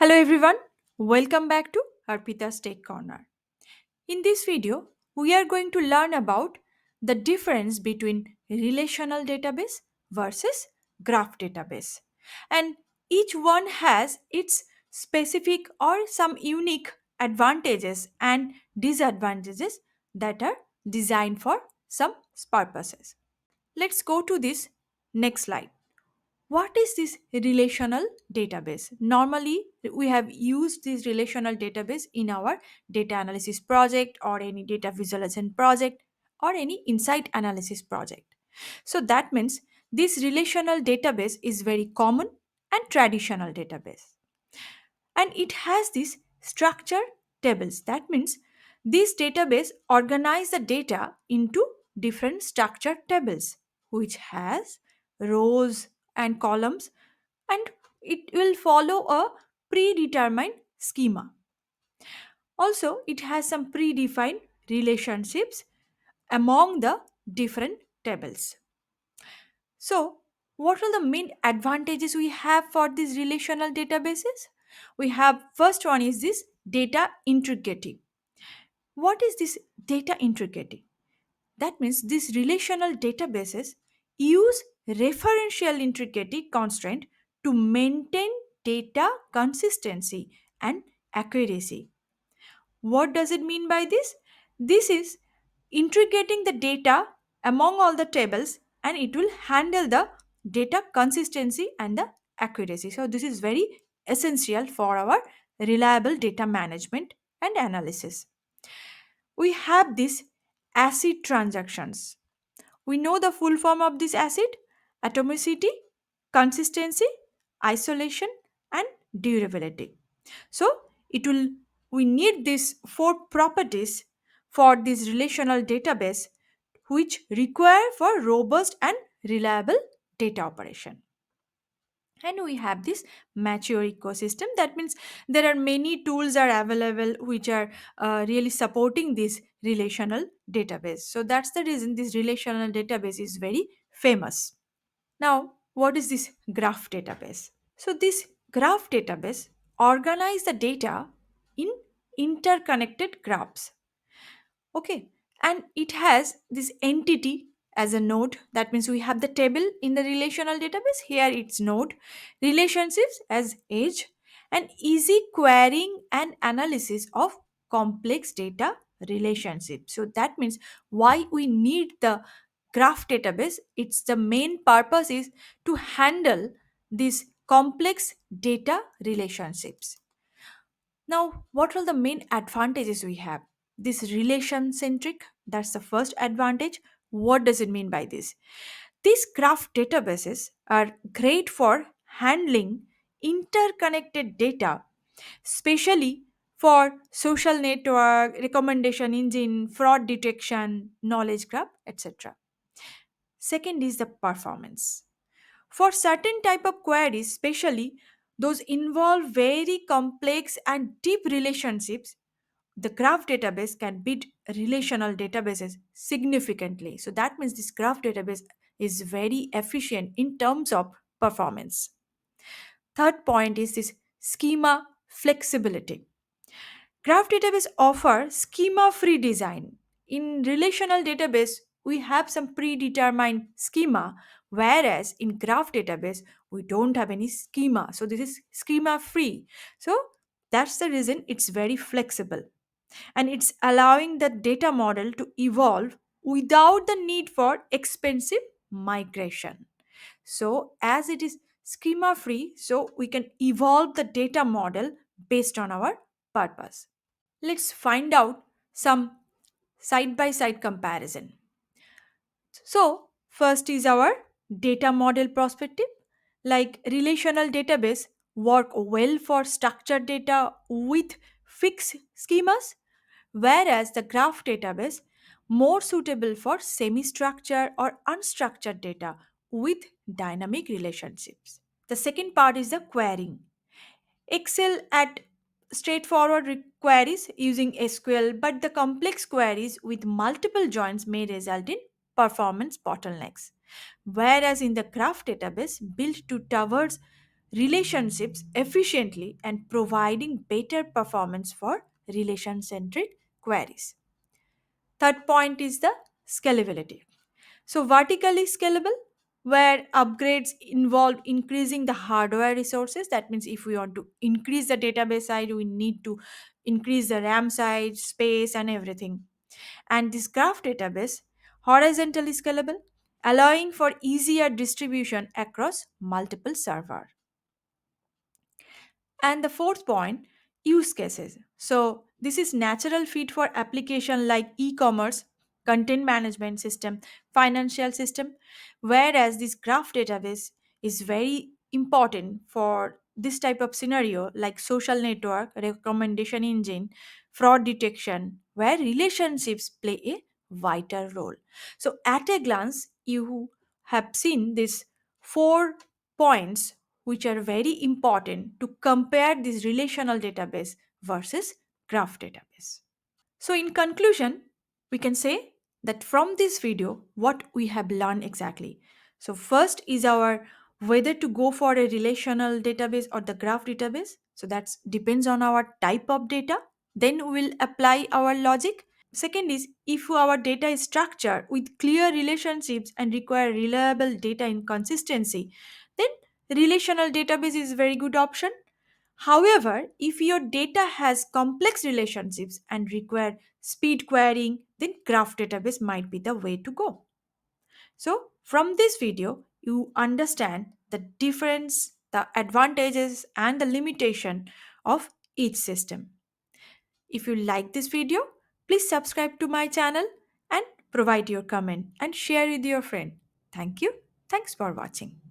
Hello everyone, welcome back to Arpita's Tech Corner. In this video, we are going to learn about the difference between relational database versus graph database. And each one has its specific or some unique advantages and disadvantages that are designed for some purposes. Let's go to this next slide. What is this relational database? Normally, we have used this relational database in our data analysis project or any data visualization project or any insight analysis project. So that means this relational database is very common and traditional database. And it has these structured tables. That means this database organize the data into different structured tables which has rows and columns, and it will follow a predetermined schema. Also, it has some predefined relationships among the different tables. So, what are the main advantages we have for these relational databases? We have first one is this data integrity. What is this data integrity? That means these relational databases use referential integrity constraint to maintain data consistency and accuracy. What does it mean by this? This is integrating the data among all the tables and it will handle the data consistency and the accuracy. So, this is very essential for our reliable data management and analysis. We have these ACID transactions. We know the full form of this acid: atomicity, consistency, isolation, and durability. So it will we need these four properties for this relational database which require for robust and reliable data operation. And we have this mature ecosystem. That means there are many tools are available which are really supporting this relational database. So that's the reason this relational database is very famous. Now, what is this graph database? So this graph database organize the data in interconnected graphs. Okay. And it has this entity as a node. That means we have the table in the relational database. Here it's node, relationships as edge, and easy querying and analysis of complex data relationships. So that means why we need the graph database. It's the main purpose is to handle these complex data relationships. Now, what are the main advantages we have? This relation centric, that's the first advantage. What does it mean by this? These graph databases are great for handling interconnected data, especially for social network, recommendation engine, fraud detection, knowledge graph, etc. Second is the performance. For certain type of queries, especially those involve very complex and deep relationships, the graph database can beat relational databases significantly. So that means this graph database is very efficient in terms of performance. Third point is this schema flexibility. Graph database offer schema-free design. In relational database, we have some predetermined schema, whereas in graph database, we don't have any schema. So this is schema-free. So that's the reason it's very flexible. And it's allowing the data model to evolve without the need for expensive migration. So as it is schema free, so we can evolve the data model based on our purpose. Let's find out some side by side comparison. So, first is our data model perspective. Like relational database work well for structured data with fixed schemas, whereas the graph database more suitable for semi-structured or unstructured data with dynamic relationships. The second part is the querying. Excel at straightforward queries using SQL, but the complex queries with multiple joins may result in performance bottlenecks. Whereas in the graph database built to towards relationships efficiently and providing better performance for relation centric queries. Third point is the scalability. So, vertically scalable, where upgrades involve increasing the hardware resources. That means if we want to increase the database size, we need to increase the RAM size, space, and everything. And this graph database, horizontally scalable, allowing for easier distribution across multiple servers. And the fourth point, use cases. So this is natural fit for application like e-commerce, content management system, financial system, whereas this graph database is very important for this type of scenario like social network, recommendation engine, fraud detection, where relationships play a vital role. So at a glance, you have seen these 4 points which are very important to compare this relational database versus graph database. So, in conclusion, we can say that from this video, what we have learned exactly. So, first is our whether to go for a relational database or the graph database. So, that depends on our type of data. Then we will apply our logic. Second is if our data is structured with clear relationships and require reliable data inconsistency, then relational database is a very good option. However, if your data has complex relationships and require speed querying, then graph database might be the way to go. So, from this video, you understand the difference, the advantages and the limitation of each system. If you like this video, please subscribe to my channel and provide your comment and share with your friend. Thank you. Thanks for watching.